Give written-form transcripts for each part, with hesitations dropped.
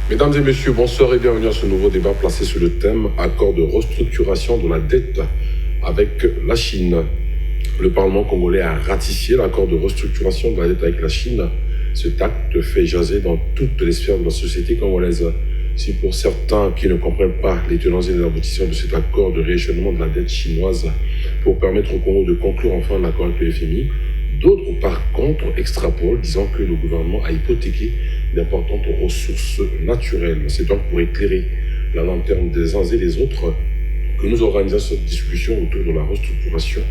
Mesdames et messieurs, bonsoir et bienvenue à ce nouveau débat placé sur le thème accord de restructuration de la dette avec la Chine. Le Parlement congolais a ratifié l'accord de restructuration de la dette avec la Chine. Cet acte fait jaser dans toutes les sphères de la société congolaise. Si pour certains qui ne comprennent pas les tenants et les aboutissants de cet accord de rééchelonnement de la dette chinoise pour permettre au Congo de conclure enfin un accord avec le FMI, d'autres, par contre, extrapolent, disant que le gouvernement a hypothéqué d'importantes ressources naturelles. C'est donc pour éclairer la lanterne des uns et des autres que nous organisons cette discussion autour de la restructuration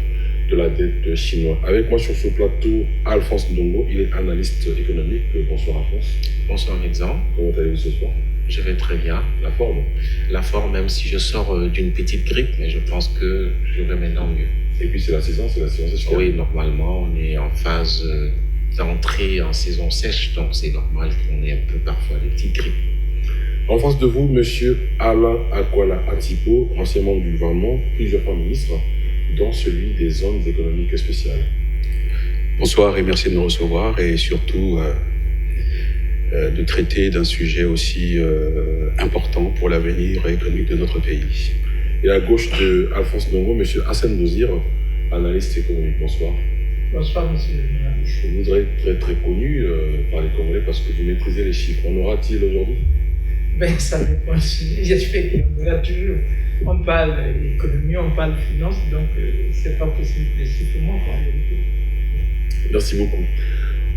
de la dette chinoise. Avec moi sur ce plateau, Alphonse Ndongo, il est analyste économique. Bonsoir Alphonse. Bonsoir Alexandre. Comment allez-vous ce soir? Je vais très bien. La forme? La forme, même si je sors d'une petite grippe, mais je pense que je vais maintenant mieux. Et puis c'est la saison sèche. Oui, normalement, on est en phase d'entrée en saison sèche, donc c'est normal qu'on ait un peu parfois des petites grippes. En face de vous, monsieur Alain Akwala Atipo, ancien membre du gouvernement, plusieurs fois ministre, dont celui des zones économiques spéciales. Bonsoir et merci de nous recevoir et surtout de traiter d'un sujet aussi important pour l'avenir économique de notre pays. Et à gauche de Alphonse Ndongo, monsieur Hassan Bouzir, analyste économique. Bonsoir. Bonsoir, monsieur le journaliste. Vous êtes très très connu par les Congolais parce que vous maîtrisez les chiffres. En aura-t-il aujourd'hui? Ben, ça dépend. J'espère qu'il y en aura toujours. On parle économie, on parle finance, donc c'est pas possible les chiffres moi, en vérité. Merci beaucoup.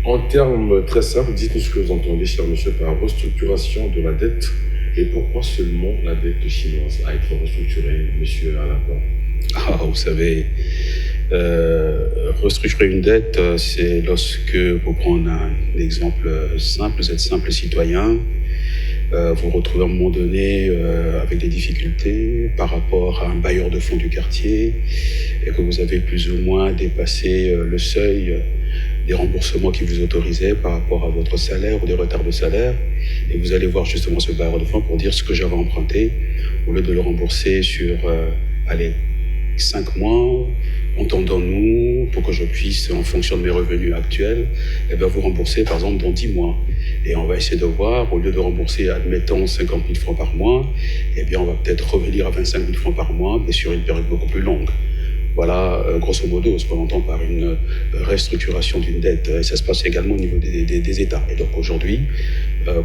En termes très simples, dites-nous ce que vous entendez, cher monsieur, par restructuration de la dette et pourquoi seulement la dette chinoise a été restructurée, monsieur Alain? Vous savez, restructurer une dette, c'est lorsque, pour prendre un exemple simple, vous êtes simple citoyen, vous vous retrouvez à un moment donné avec des difficultés par rapport à un bailleur de fonds du quartier et que vous avez plus ou moins dépassé le seuil des remboursements qui vous autorisaient par rapport à votre salaire ou des retards de salaire, et vous allez voir justement ce bailleur de fonds pour dire ce que j'avais emprunté, au lieu de le rembourser sur 5 mois, entendons-nous, pour que je puisse, en fonction de mes revenus actuels, vous rembourser par exemple dans 10 mois. Et on va essayer de voir, au lieu de rembourser, admettons, 50 000 francs par mois, on va peut-être revenir à 25 000 francs par mois, mais sur une période beaucoup plus longue. Voilà, grosso modo, ce qu'on entend par une restructuration d'une dette. Et ça se passe également au niveau des États. Et donc aujourd'hui,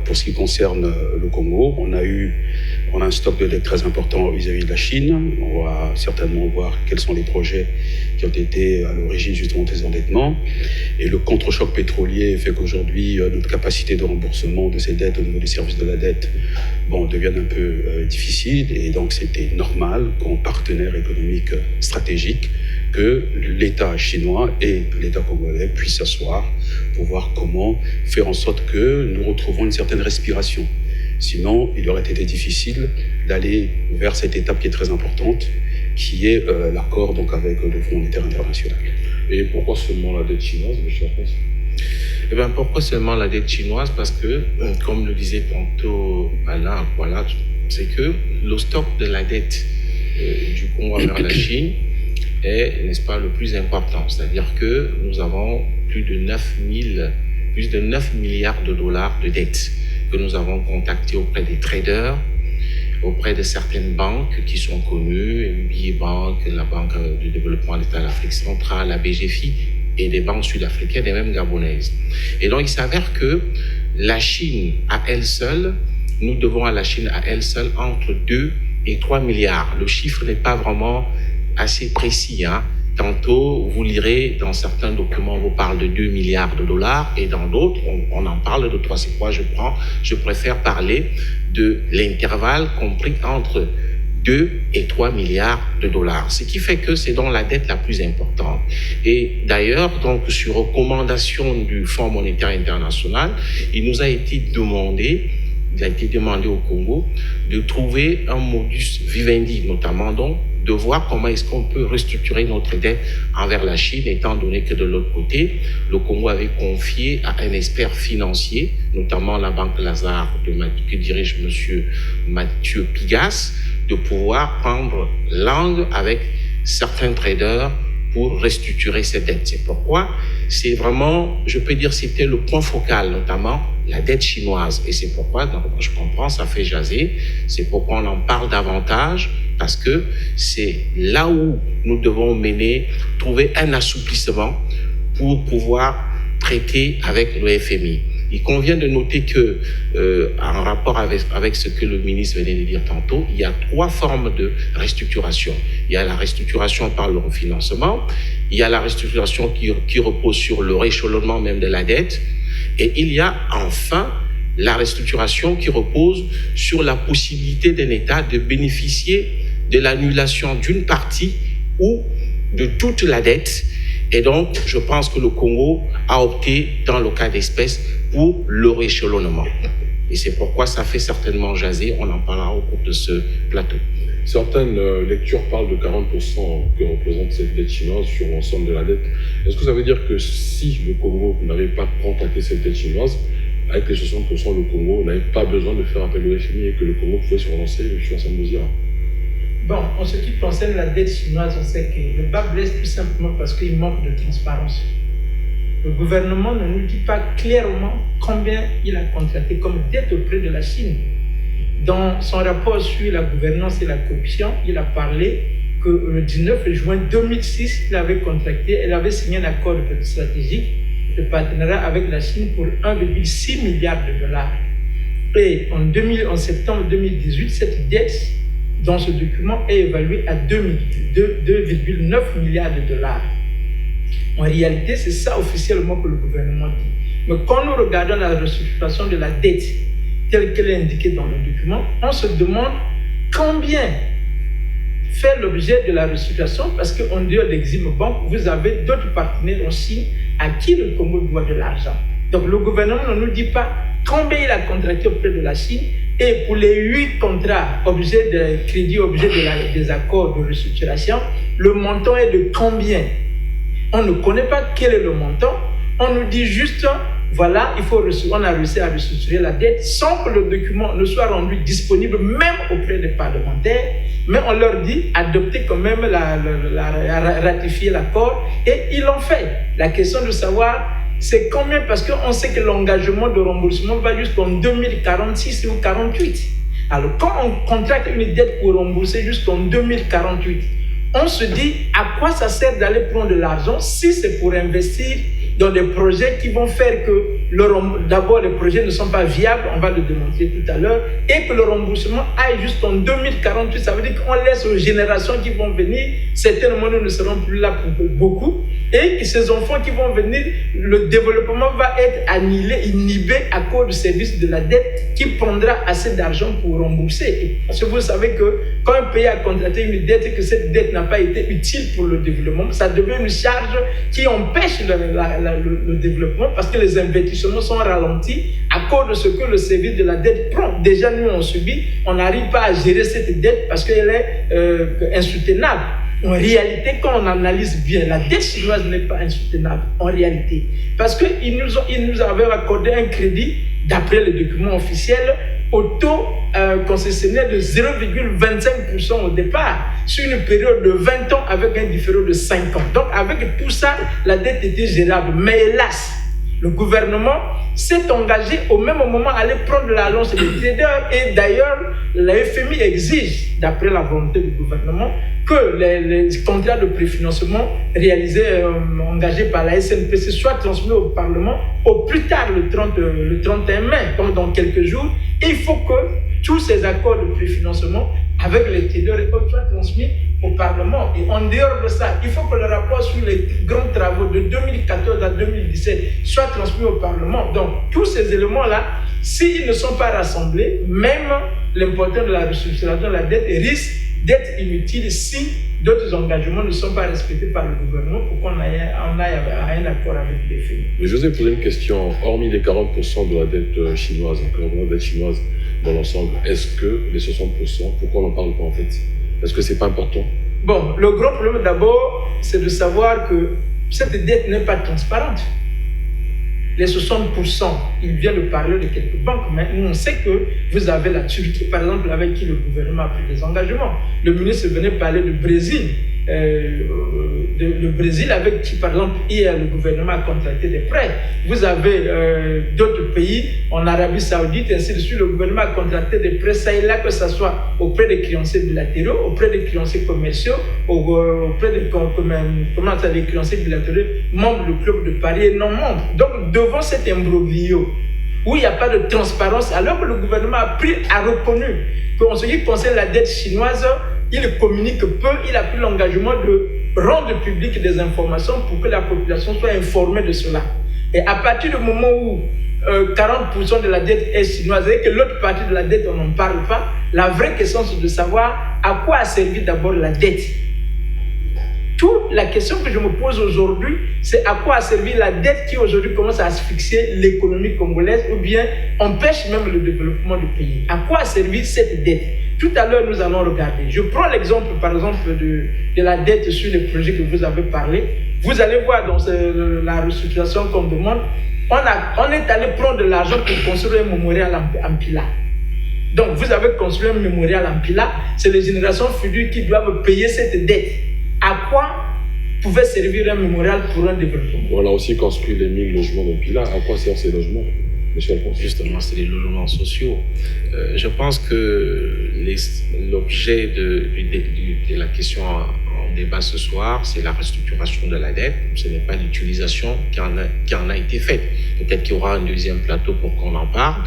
pour ce qui concerne le Congo, on a un stock de dette très important vis-à-vis de la Chine. On va certainement voir quels sont les projets qui ont été à l'origine justement des endettements. Et le contre-choc pétrolier fait qu'aujourd'hui, notre capacité de remboursement de ces dettes au niveau des services de la dette devienne un peu difficile. Et donc c'était normal qu'en partenaire économique stratégique, que l'État chinois et l'État congolais puissent s'asseoir pour voir comment faire en sorte que nous retrouvons une certaine respiration. Sinon, il aurait été difficile d'aller vers cette étape qui est très importante, qui est l'accord donc avec le Fonds monétaire international. Et pourquoi seulement la dette chinoise, monsieur Alphonse? Pourquoi seulement la dette chinoise? Parce que, comme le disait tantôt Alain, voilà, c'est que le stock de la dette du Congo vers la Chine est, n'est-ce pas, le plus important. C'est-à-dire que nous avons plus de 9 milliards de dollars de dettes que nous avons contactées auprès des traders, auprès de certaines banques qui sont connues, MBA Bank, la Banque de développement de l'État de l'Afrique centrale, la BGFI, et des banques sud-africaines et même gabonaises. Et donc il s'avère que la Chine à elle seule, nous devons à la Chine à elle seule entre 2 et 3 milliards. Le chiffre n'est pas vraiment assez précis, hein. Tantôt, vous lirez dans certains documents, on vous parle de 2 milliards de dollars et dans d'autres, on en parle de 3. C'est quoi je préfère parler de l'intervalle compris entre 2 et 3 milliards de dollars. Ce qui fait que c'est donc la dette la plus importante. Et d'ailleurs, donc, sur recommandation du Fonds monétaire international, il nous a été demandé au Congo de trouver un modus vivendi, notamment donc, de voir comment est-ce qu'on peut restructurer notre dette envers la Chine, étant donné que de l'autre côté, le Congo avait confié à un expert financier, notamment la Banque Lazare, que dirige M. Mathieu Pigas, de pouvoir prendre langue avec certains traders pour restructurer cette dette. C'est pourquoi c'est vraiment, je peux dire, c'était le point focal, notamment la dette chinoise. Et c'est pourquoi, donc, je comprends, ça fait jaser, c'est pourquoi on en parle davantage, parce que c'est là où nous devons trouver un assouplissement pour pouvoir traiter avec le FMI. Il convient de noter que, en rapport avec ce que le ministre venait de dire tantôt, il y a 3 formes de restructuration. Il y a la restructuration par le refinancement, il y a la restructuration qui repose sur le rééchelonnement même de la dette, et il y a enfin la restructuration qui repose sur la possibilité d'un État de bénéficier de l'annulation d'une partie ou de toute la dette. Et donc, je pense que le Congo a opté, dans le cas d'espèce, pour le rééchelonnement. Et c'est pourquoi ça fait certainement jaser, on en parlera au cours de ce plateau. Certaines lectures parlent de 40% que représente cette dette chinoise sur l'ensemble de la dette. Est-ce que ça veut dire que si le Congo n'avait pas contracté cette dette chinoise, avec les 60%, le Congo n'avait pas besoin de faire appel au FMI et que le Congo pouvait se relancer? Je suis en train de vous dire. Bon, en ce qui concerne la dette chinoise, on sait que le bas blesse tout simplement parce qu'il manque de transparence. Le gouvernement ne nous dit pas clairement combien il a contracté comme dette auprès de la Chine. Dans son rapport sur la gouvernance et la corruption, il a parlé que le 19 juin 2006, il avait signé un accord stratégique de partenariat avec la Chine pour 1,6 milliard de dollars. Et en septembre 2018, cette dette dans ce document est évaluée à 2,9 milliards de dollars. En réalité, c'est ça officiellement que le gouvernement dit. Mais quand nous regardons la restructuration de la dette telle qu'elle est indiquée dans le document, on se demande combien fait l'objet de la restructuration, parce qu'en dehors d'Exim Bank, vous avez d'autres partenaires en Chine à qui le Congo doit de l'argent. Donc le gouvernement ne nous dit pas combien il a contracté auprès de la Chine, et pour les 8 contrats objets de crédit, objets des accords de restructuration, le montant est de combien? On ne connaît pas quel est le montant. On nous dit juste, voilà, on a réussi à restructurer la dette sans que le document ne soit rendu disponible même auprès des parlementaires. Mais on leur dit, adoptez quand même, ratifier l'accord, et ils l'ont fait. La question de savoir c'est combien, parce qu'on sait que l'engagement de remboursement va jusqu'en 2046 ou 48. Alors quand on contracte une dette pour rembourser jusqu'en 2048, on se dit à quoi ça sert d'aller prendre de l'argent si c'est pour investir dans des projets qui vont faire que d'abord les projets ne sont pas viables, on va le démontrer tout à l'heure, et que le remboursement aille jusqu'en 2048. Ça veut dire qu'on laisse aux générations qui vont venir, certainement nous ne serons plus là pour beaucoup, et que ces enfants qui vont venir, le développement va être annihilé, inhibé à cause du service de la dette qui prendra assez d'argent pour rembourser. Parce que vous savez que quand un pays a contracté une dette et que cette dette n'a pas été utile pour le développement, ça devient une charge qui empêche le développement, parce que les investissements sont ralentis à cause de ce que le service de la dette prend. Déjà, nous, on n'arrive pas à gérer cette dette parce qu'elle est insoutenable. En réalité, quand on analyse bien, la dette chinoise n'est pas insoutenable, en réalité. Parce qu'ils nous avaient accordé un crédit, d'après les documents officiels, au taux concessionnaire de 0,25% au départ, sur une période de 20 ans avec un différé de 5 ans. Donc, avec tout ça, la dette était gérable. Mais hélas, le gouvernement s'est engagé au même moment à aller prendre l'argent chez les traders. Et d'ailleurs, la FMI exige, d'après la volonté du gouvernement, que les contrats de préfinancement réalisés, engagés par la SNPC soient transmis au Parlement au plus tard le 31 mai, donc dans quelques jours. Et il faut que tous ces accords de préfinancement avec les traders et autres soient transmis au Parlement. Et en dehors de ça, il faut que le rapport sur les grands travaux de 2014 à 2017 soit transmis au Parlement. Donc, tous ces éléments-là, s'ils ne sont pas rassemblés, même l'important de la restructuration de la dette risque d'être inutile si d'autres engagements ne sont pas respectés par le gouvernement pour qu'on aille à un accord avec les FMI. Mais je vous ai posé une question. Hormis les 40% de la dette chinoise, dans l'ensemble, est-ce que les 60%, pourquoi on n'en parle pas en fait? Est-ce que c'est pas important? Bon, le gros problème d'abord, c'est de savoir que cette dette n'est pas transparente. Les 60% il vient de parler de quelques banques, mais nous on sait que vous avez la Turquie, par exemple, avec qui le gouvernement a pris des engagements. Le ministre venait parler du Brésil. Le Brésil avec qui, par exemple, hier, le gouvernement a contracté des prêts. Vous avez d'autres pays, en Arabie Saoudite, ainsi de suite, le gouvernement a contracté des prêts, ça et là, que ce soit auprès des créanciers bilatéraux, auprès des créanciers commerciaux, auprès des créanciers bilatéraux, membres du club de Paris et non membres. Donc, devant cet imbroglio, où il n'y a pas de transparence, alors que le gouvernement a reconnu qu'en ce qui concerne la dette chinoise, il communique peu, il a pris l'engagement de rendre public des informations pour que la population soit informée de cela. Et à partir du moment où 40% de la dette est chinoise et que l'autre partie de la dette, on n'en parle pas, la vraie question c'est de savoir à quoi a servi d'abord la dette. Toute la question que je me pose aujourd'hui, c'est à quoi a servi la dette qui aujourd'hui commence à asphyxier l'économie congolaise ou bien empêche même le développement du pays. À quoi a servi cette dette? Tout à l'heure, nous allons regarder. Je prends l'exemple, par exemple, de la dette sur les projets que vous avez parlé. Vous allez voir dans la restructuration qu'on demande, on est allé prendre de l'argent pour construire un mémorial en Pila. Donc, vous avez construit un mémorial en Pila, c'est les générations futures qui doivent payer cette dette. À quoi pouvait servir un mémorial pour un développement? On a aussi construit les 1000 logements de Pila. À quoi servent ces logements? Justement, c'est les logements sociaux. Je pense que l'objet de la question en débat ce soir, c'est la restructuration de la dette. Ce n'est pas l'utilisation qui en a été faite. Peut-être qu'il y aura un deuxième plateau pour qu'on en parle.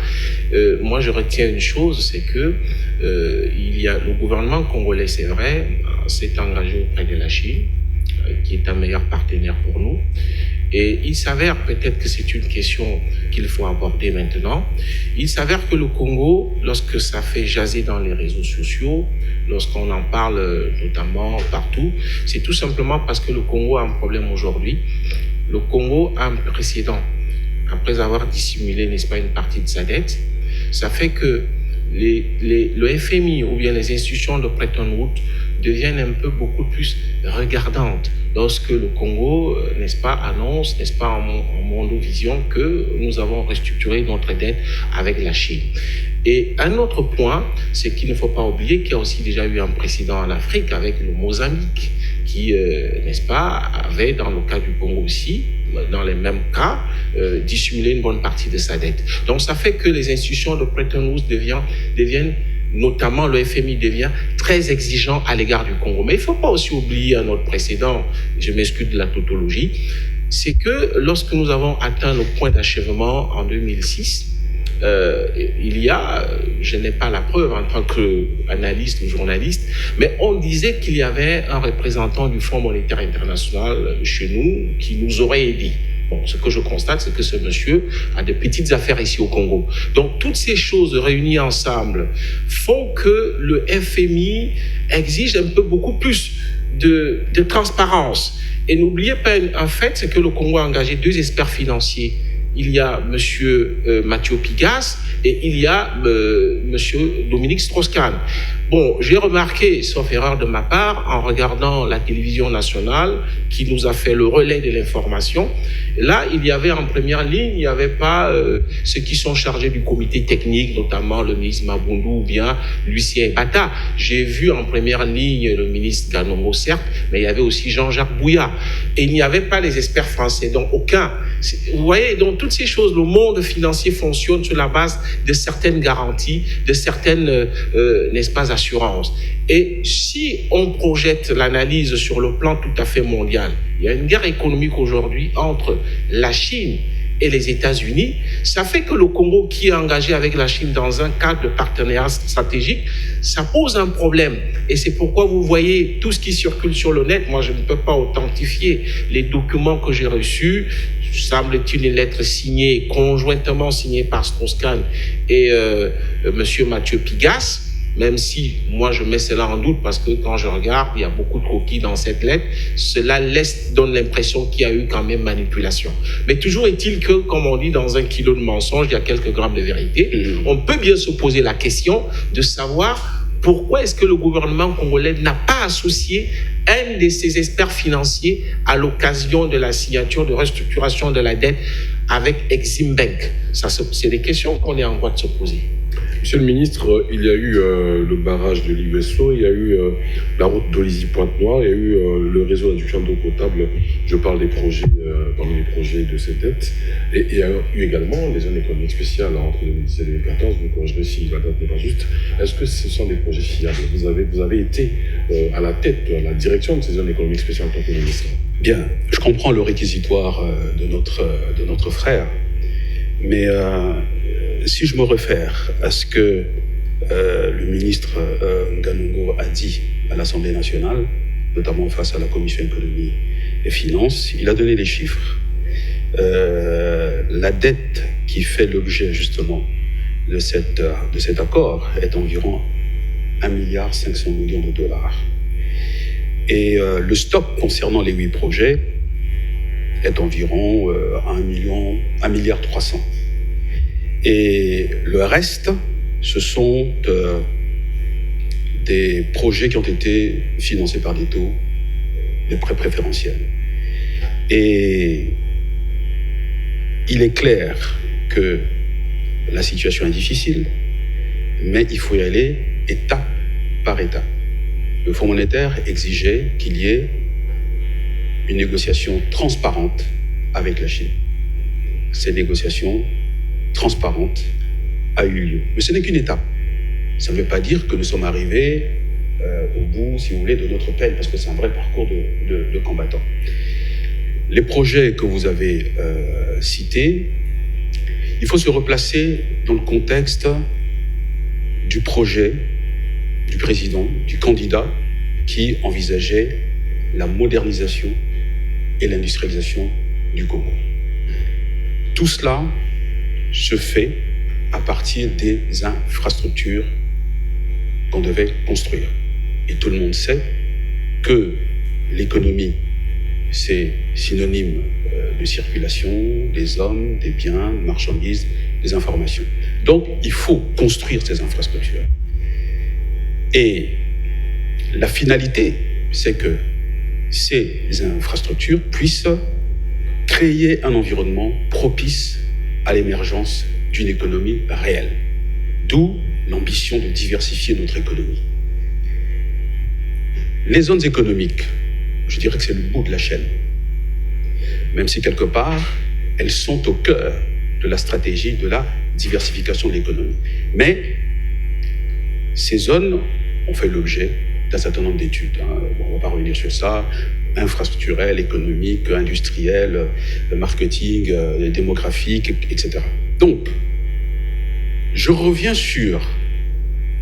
Moi, je retiens une chose, c'est que le gouvernement congolais, c'est vrai, s'est engagé auprès de la Chine, qui est un meilleur partenaire pour nous. Et il s'avère, peut-être que c'est une question qu'il faut aborder maintenant, il s'avère que le Congo, lorsque ça fait jaser dans les réseaux sociaux, lorsqu'on en parle notamment partout, c'est tout simplement parce que le Congo a un problème aujourd'hui. Le Congo a un précédent. Après avoir dissimulé, n'est-ce pas, une partie de sa dette, ça fait que le FMI ou bien les institutions de Bretton Woods deviennent un peu beaucoup plus regardantes lorsque le Congo, n'est-ce pas, annonce, n'est-ce pas, en Mondovision, que nous avons restructuré notre dette avec la Chine. Et un autre point, c'est qu'il ne faut pas oublier qu'il y a aussi déjà eu un précédent en Afrique avec le Mozambique, qui, n'est-ce pas, avait, dans le cas du Congo aussi, dans les mêmes cas, dissimulé une bonne partie de sa dette. Donc ça fait que les institutions de Bretton Woods deviennent, notamment le FMI devient très exigeant à l'égard du Congo. Mais il ne faut pas aussi oublier un autre précédent, je m'excuse de la tautologie, c'est que lorsque nous avons atteint le point d'achèvement en 2006, je n'ai pas la preuve en tant qu'analyste ou journaliste, mais on disait qu'il y avait un représentant du Fonds monétaire international chez nous qui nous aurait aidés. Bon, ce que je constate, c'est que ce monsieur a de petites affaires ici au Congo. Donc, toutes ces choses réunies ensemble font que le FMI exige un peu beaucoup plus de transparence. Et n'oubliez pas un fait, c'est que le Congo a engagé 2 experts financiers. Il y a M. Mathieu Pigas et il y a M. Dominique Strauss-Kahn. Bon, j'ai remarqué, sauf erreur de ma part, en regardant la télévision nationale qui nous a fait le relais de l'information, là, il y avait en première ligne, il n'y avait pas ceux qui sont chargés du comité technique, notamment le ministre Mabundu ou bien Lucien Bata. J'ai vu en première ligne le ministre Ganongo, certes, mais il y avait aussi Jean-Jacques Bouya. Et il n'y avait pas les experts français, donc aucun. Vous voyez, donc toutes ces choses, le monde financier fonctionne sur la base de certaines garanties, de certaines, n'est-ce pas, assurances. Et si on projette l'analyse sur le plan tout à fait mondial, il y a une guerre économique aujourd'hui entre la Chine et les États-Unis. Ça fait que le Congo, qui est engagé avec la Chine dans un cadre de partenariat stratégique, ça pose un problème. Et c'est pourquoi vous voyez tout ce qui circule sur le net. Moi, je ne peux pas authentifier les documents que j'ai reçus. Semble-t-il une lettre signée, conjointement signée par Strauss-Kahn et monsieur Mathieu Pigas, même si moi je mets cela en doute parce que quand je regarde, il y a beaucoup de coquilles dans cette lettre, cela donne l'impression qu'il y a eu quand même manipulation. Mais toujours est-il que, comme on dit, dans un kilo de mensonge, il y a quelques grammes de vérité. On peut bien se poser la question de savoir pourquoi est-ce que le gouvernement congolais n'a pas associé un de ses experts financiers à l'occasion de la signature de restructuration de la dette avec Exim Bank? C'est des questions qu'on est en droit de se poser. Monsieur le ministre, il y a eu le barrage de l'IUSO, il y a eu la route d'Olizy-Pointe-Noire, il y a eu le réseau d'induction d'eau potable. Je parle des projets, parmi les projets de cette dette. Et il y a eu également les zones économiques spéciales entre 2017 et 2014. Vous corrigerez si la date n'est pas juste. Est-ce que ce sont des projets fiables? Vous avez été à la tête, à la direction de ces zones économiques spéciales en tant que ministre. Bien, je comprends le réquisitoire de notre frère, mais si je me réfère à ce que le ministre Nganongo a dit à l'Assemblée nationale, notamment face à la Commission économie et finances, il a donné les chiffres. La dette qui fait l'objet justement de cet accord est environ 1,5 milliard de dollars. Et le stock concernant les 8 projets est environ 1,3 milliard. Et le reste, ce sont des projets qui ont été financés par des taux, des prêts préférentiels. Et il est clair que la situation est difficile, mais il faut y aller étape par étape. Le Fonds monétaire exigeait qu'il y ait une négociation transparente avec la Chine. Ces négociations transparentes a eu lieu. Mais ce n'est qu'une étape. Ça ne veut pas dire que nous sommes arrivés au bout, si vous voulez, de notre peine, parce que c'est un vrai parcours de combattants. Les projets que vous avez cités, il faut se replacer dans le contexte du projet du président, du candidat qui envisageait la modernisation et l'industrialisation du Congo. Tout cela se fait à partir des infrastructures qu'on devait construire. Et tout le monde sait que l'économie, c'est synonyme de circulation des hommes, des biens, des marchandises, des informations. Donc, il faut construire ces infrastructures. Et la finalité, c'est que ces infrastructures puissent créer un environnement propice à l'émergence d'une économie réelle. D'où l'ambition de diversifier notre économie. Les zones économiques, je dirais que c'est le bout de la chaîne. Même si quelque part, elles sont au cœur de la stratégie de la diversification de l'économie. Mais ces zones ont fait l'objet d'un certain nombre d'études. On ne va pas revenir sur ça. Infrastructurelles, économiques, industrielles, marketing, démographique, etc. Donc, je reviens sur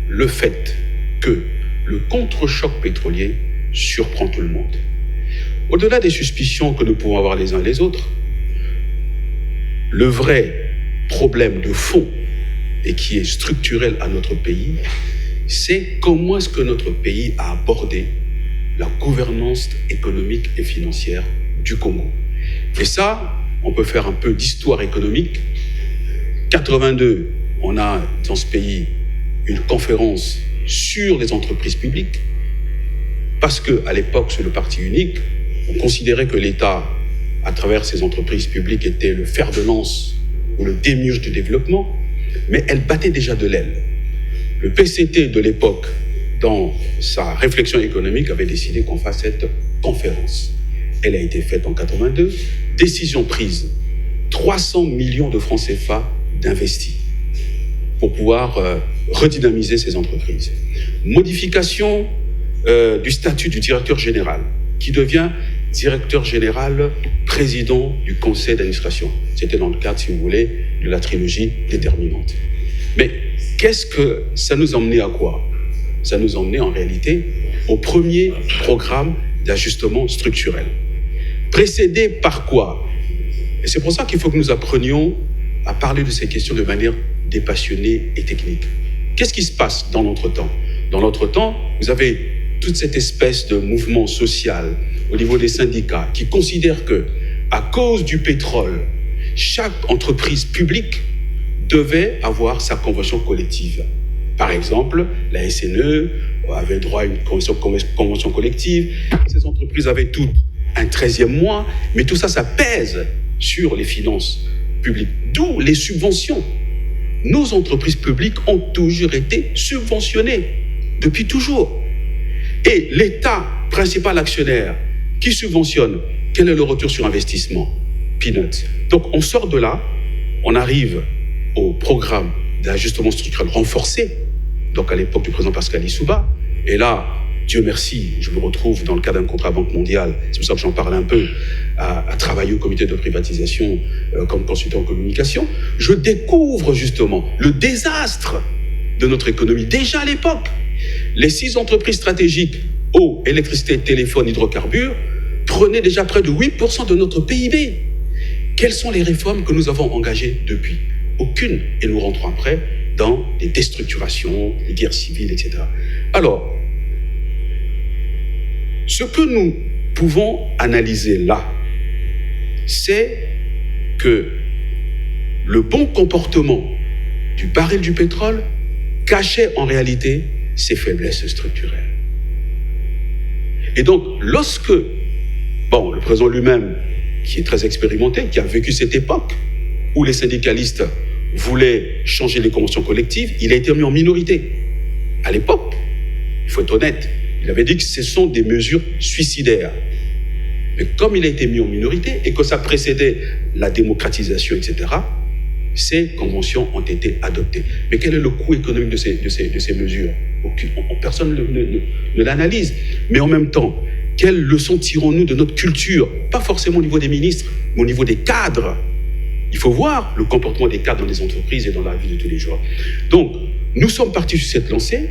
le fait que le contre-choc pétrolier surprend tout le monde. Au-delà des suspicions que nous pouvons avoir les uns les autres, le vrai problème de fond et qui est structurel à notre pays, c'est comment est-ce que notre pays a abordé la gouvernance économique et financière du Congo. Et ça, on peut faire un peu d'histoire économique. 82, on a dans ce pays une conférence sur les entreprises publiques, parce qu'à l'époque, sur le parti unique, on considérait que l'État, à travers ses entreprises publiques, était le fer de lance ou le démiurge du développement, mais elle battait déjà de l'aile. Le PCT de l'époque, dans sa réflexion économique, avait décidé qu'on fasse cette conférence. Elle a été faite en 82, décision prise, 300 millions de francs CFA d'investis pour pouvoir redynamiser ces entreprises. Modification du statut du directeur général, qui devient directeur général, président du conseil d'administration. C'était dans le cadre, si vous voulez, de la trilogie déterminante. Mais qu'est-ce que ça nous emmenait à quoi? Ça nous emmenait en réalité au premier programme d'ajustement structurel. Précédé par quoi? Et c'est pour ça qu'il faut que nous apprenions à parler de ces questions de manière dépassionnée et technique. Qu'est-ce qui se passe dans notre temps? Dans notre temps, vous avez toute cette espèce de mouvement social au niveau des syndicats qui considèrent que, à cause du pétrole, chaque entreprise publique devait avoir sa convention collective. Par exemple, la SNE avait droit à une convention collective. Ces entreprises avaient toutes un 13e mois, mais tout ça, ça pèse sur les finances publiques, d'où les subventions. Nos entreprises publiques ont toujours été subventionnées, depuis toujours. Et l'État, principal actionnaire, qui subventionne, quel est le retour sur investissement? Peanuts. Donc on sort de là, on arrive au programme d'ajustement structurel renforcé, donc à l'époque du président Pascal Lissouba, et là, Dieu merci, je me retrouve dans le cadre d'un contrat Banque mondiale, c'est pour ça que j'en parle un peu, à travailler au comité de privatisation comme consultant en communication. Je découvre justement le désastre de notre économie. Déjà à l'époque, les 6 entreprises stratégiques, eau, électricité, téléphone, hydrocarbures, prenaient déjà près de 8% de notre PIB. Quelles sont les réformes que nous avons engagées depuis? Aucune. Et nous rentrons après dans des déstructurations, les guerres civiles, etc. Alors, ce que nous pouvons analyser là, c'est que le bon comportement du baril du pétrole cachait en réalité ses faiblesses structurelles. Et donc, lorsque, le président lui-même, qui est très expérimenté, qui a vécu cette époque où les syndicalistes voulaient changer les conventions collectives, il a été mis en minorité. À l'époque, il faut être honnête, il avait dit que ce sont des mesures suicidaires. Mais comme il a été mis en minorité et que ça précédait la démocratisation, etc., ces conventions ont été adoptées. Mais quel est le coût économique de ces mesures? Personne ne l'analyse. Mais en même temps, quelles leçons tirons-nous de notre culture? Pas forcément au niveau des ministres, mais au niveau des cadres. Il faut voir le comportement des cadres dans les entreprises et dans la vie de tous les jours. Donc, nous sommes partis sur cette lancée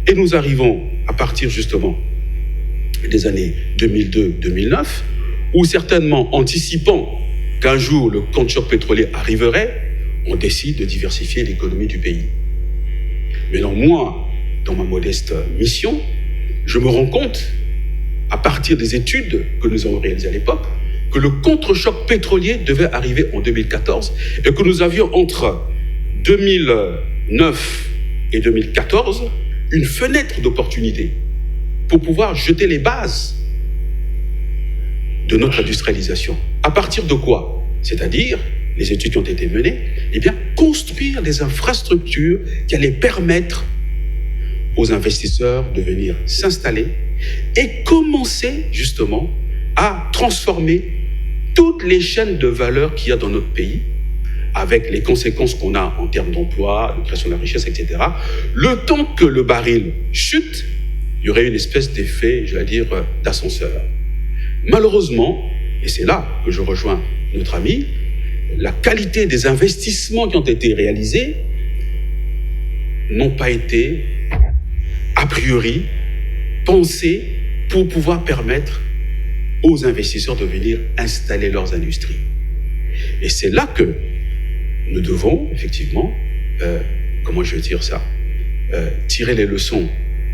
et nous arrivons à partir justement des années 2002-2009, où certainement anticipant qu'un jour le compte choc pétrolier arriverait, on décide de diversifier l'économie du pays. Mais non, moi, dans ma modeste mission, je me rends compte, à partir des études que nous avons réalisées à l'époque, que le contre-choc pétrolier devait arriver en 2014 et que nous avions entre 2009 et 2014 une fenêtre d'opportunité pour pouvoir jeter les bases de notre industrialisation. À partir de quoi? C'est-à-dire, les études qui ont été menées, construire des infrastructures qui allaient permettre aux investisseurs de venir s'installer et commencer justement à transformer toutes les chaînes de valeur qu'il y a dans notre pays, avec les conséquences qu'on a en termes d'emploi, de création de la richesse, etc. Le temps que le baril chute, il y aurait une espèce d'effet, d'ascenseur. Malheureusement, et c'est là que je rejoins notre ami, la qualité des investissements qui ont été réalisés n'ont pas été, a priori, pensés pour pouvoir permettre aux investisseurs de venir installer leurs industries. Et c'est là que nous devons, effectivement, tirer les leçons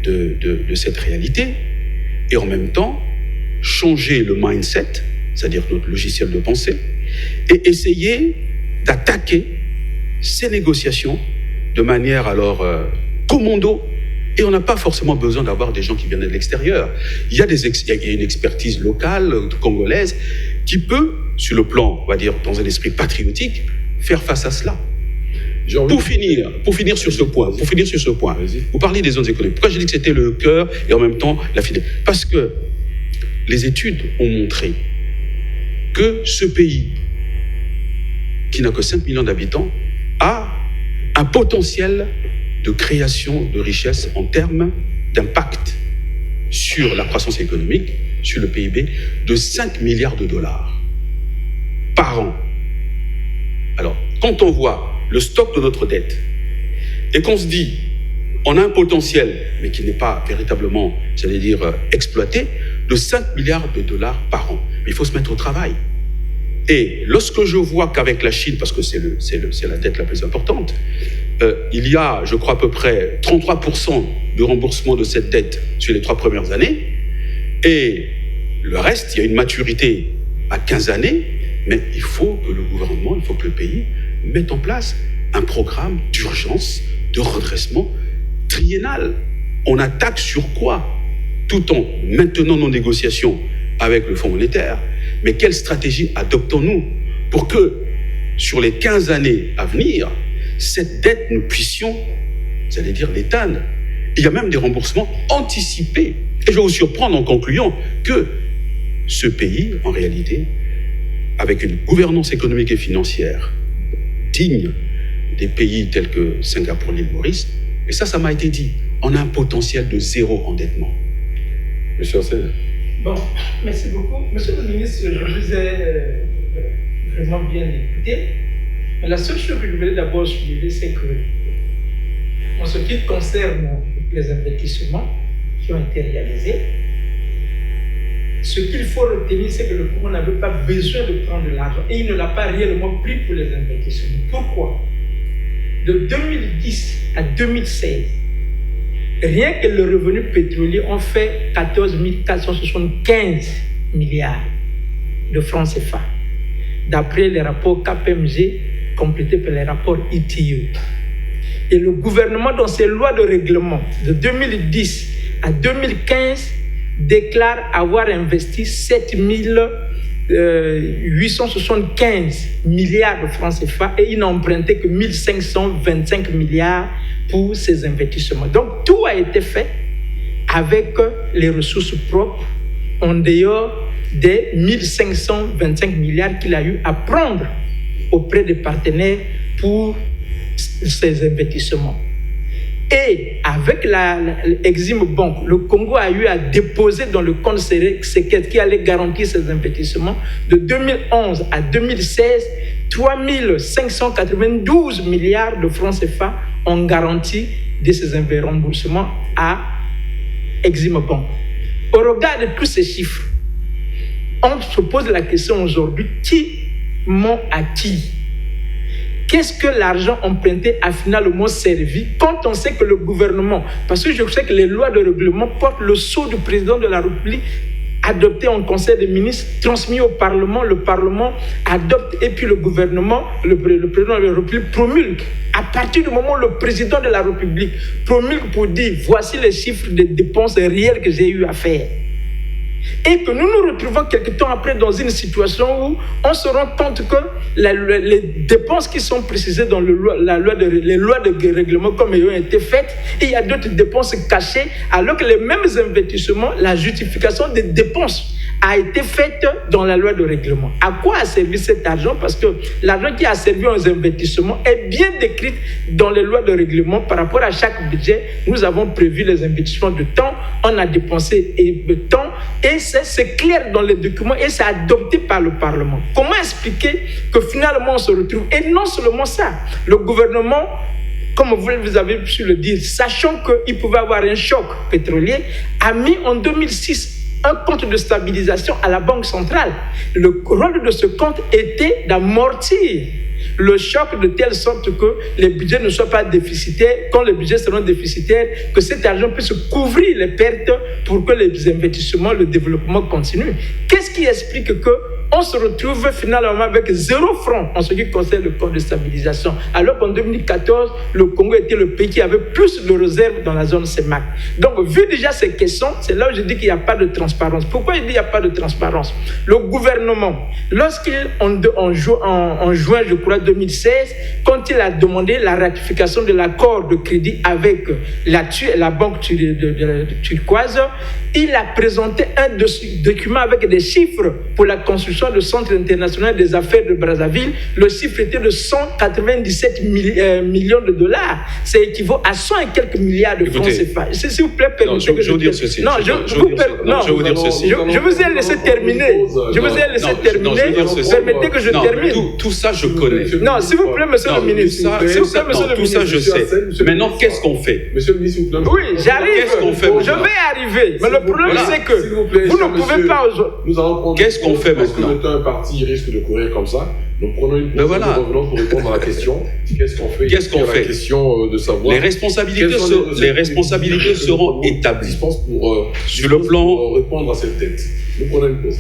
de cette réalité et en même temps changer le mindset, c'est-à-dire notre logiciel de pensée, et essayer d'attaquer ces négociations de manière commando. Et on n'a pas forcément besoin d'avoir des gens qui viennent de l'extérieur. Il y a une expertise locale, congolaise, qui peut, sur le plan, dans un esprit patriotique, faire face à cela. Pour finir sur ce point, vous parlez des zones économiques. Pourquoi j'ai dit que c'était le cœur et en même temps la finalité? Parce que les études ont montré que ce pays, qui n'a que 5 millions d'habitants, a un potentiel de création de richesse en termes d'impact sur la croissance économique, sur le PIB, de 5 milliards de dollars par an. Alors, quand on voit le stock de notre dette et qu'on se dit, on a un potentiel, mais qui n'est pas véritablement, exploité, de 5 milliards de dollars par an. Mais il faut se mettre au travail. Et lorsque je vois qu'avec la Chine, parce que c'est la dette la plus importante, il y a, je crois, à peu près 33% de remboursement de cette dette sur les 3 premières années, et le reste, il y a une maturité à 15 années, mais il faut que le gouvernement, il faut que le pays mette en place un programme d'urgence, de redressement triennal. On attaque sur quoi? Tout en maintenant nos négociations avec le Fonds monétaire, mais quelle stratégie adoptons-nous pour que sur les 15 années à venir, cette dette, nous puissions, j'allais dire, l'éteindre. Il y a même des remboursements anticipés. Et je vais vous surprendre en concluant que ce pays, en réalité, avec une gouvernance économique et financière digne des pays tels que Singapour, l'île Maurice, et ça m'a été dit, on a un potentiel de 0 endettement. Monsieur Arsène. Bon, merci beaucoup. Monsieur le ministre, je vous ai vraiment bien écouté. Mais la seule chose que je voulais d'abord souligner, c'est que, en ce qui concerne les investissements qui ont été réalisés, ce qu'il faut retenir, c'est que le Congo n'avait pas besoin de prendre de l'argent et il ne l'a pas réellement pris pour les investissements. Pourquoi? De 2010 à 2016, rien que le revenu pétrolier ont fait 14 475 milliards de francs CFA, d'après les rapports KPMG complétés par les rapports ITIE. Et le gouvernement, dans ses lois de règlement de 2010 à 2015, déclare avoir investi 7 875 milliards de francs CFA et il n'a emprunté que 1 525 milliards pour ces investissements. Donc tout a été fait avec les ressources propres en dehors des 1 525 milliards qu'il a eu à prendre auprès des partenaires pour ces investissements. Et avec l'Exim Bank, le Congo a eu à déposer dans le compte séquestre qui allait garantir ces investissements de 2011 à 2016, 3 592 milliards de francs CFA en garantie de ces remboursements à Exim Bank. Au regard de tous ces chiffres, on se pose la question aujourd'hui, qui ment à qui? Qu'est-ce que l'argent emprunté a finalement servi quand on sait que le gouvernement, parce que je sais que les lois de règlement portent le sceau du président de la République adopté en Conseil des ministres, transmis au Parlement, le Parlement adopte et puis le gouvernement, le président de la République promulgue. À partir du moment où le président de la République promulgue pour dire voici les chiffres des dépenses réelles que j'ai eu à faire. Et que nous nous retrouvons quelque temps après dans une situation où on se rend compte que les dépenses qui sont précisées dans les lois de règlement comme ayant été faites, il y a d'autres dépenses cachées, alors que les mêmes investissements, la justification des dépenses a été faite dans la loi de règlement. À quoi a servi cet argent? Parce que l'argent qui a servi aux investissements est bien décrit dans les lois de règlement. Par rapport à chaque budget, nous avons prévu les investissements de temps, on a dépensé de temps, et c'est clair dans les documents et c'est adopté par le Parlement. Comment expliquer que finalement on se retrouve? Et non seulement ça, le gouvernement, comme vous avez pu le dire, sachant qu'il pouvait avoir un choc pétrolier, a mis en 2006 un compte de stabilisation à la Banque centrale. Le rôle de ce compte était d'amortir le choc de telle sorte que les budgets ne soient pas déficitaires. Quand les budgets seront déficitaires, que cet argent puisse couvrir les pertes pour que les investissements, le développement continue. Qu'est-ce qui explique que on se retrouve finalement avec 0 franc en ce qui concerne le compte de stabilisation, alors qu'en 2014, le Congo était le pays qui avait plus de réserves dans la zone CEMAC. Donc, vu déjà ces questions, c'est là où je dis qu'il n'y a pas de transparence. Pourquoi je dis qu'il n'y a pas de transparence? Le gouvernement, en juin, je crois, 2016, quand il a demandé la ratification de l'accord de crédit avec la banque turquoise, il a présenté un document avec des chiffres pour la construction du Centre international des affaires de Brazzaville. Le chiffre était de 197 millions de dollars. Ça équivaut à 100 et quelques milliards de francs CFA. S'il vous plaît, permettez que je vous dire ceci. Non, je vous dire ceci. Je vous ai laissé terminer. Je vous ai laissé terminer. Permettez que je termine. Tout ça, je connais. Non, s'il vous plaît, monsieur le ministre. Tout ça, je sais. Maintenant, qu'est-ce qu'on fait? Monsieur le ministre, s'il vous plaît. Oui, j'arrive. Qu'est-ce qu'on fait? Je vais arriver. Mais le problème, c'est que vous ne pouvez pas aujourd'hui. Qu'est-ce qu'on fait maintenant? Parce que un parti risque de courir comme ça. Donc prenons une pause, nous revenons pour répondre à la question. Qu'est-ce qu'on fait? Qu'est-ce qu'on fait? La question de savoir. Les responsabilités seront établies. Pour, sur le plan. Pour répondre à cette dette. Nous prenons une pause.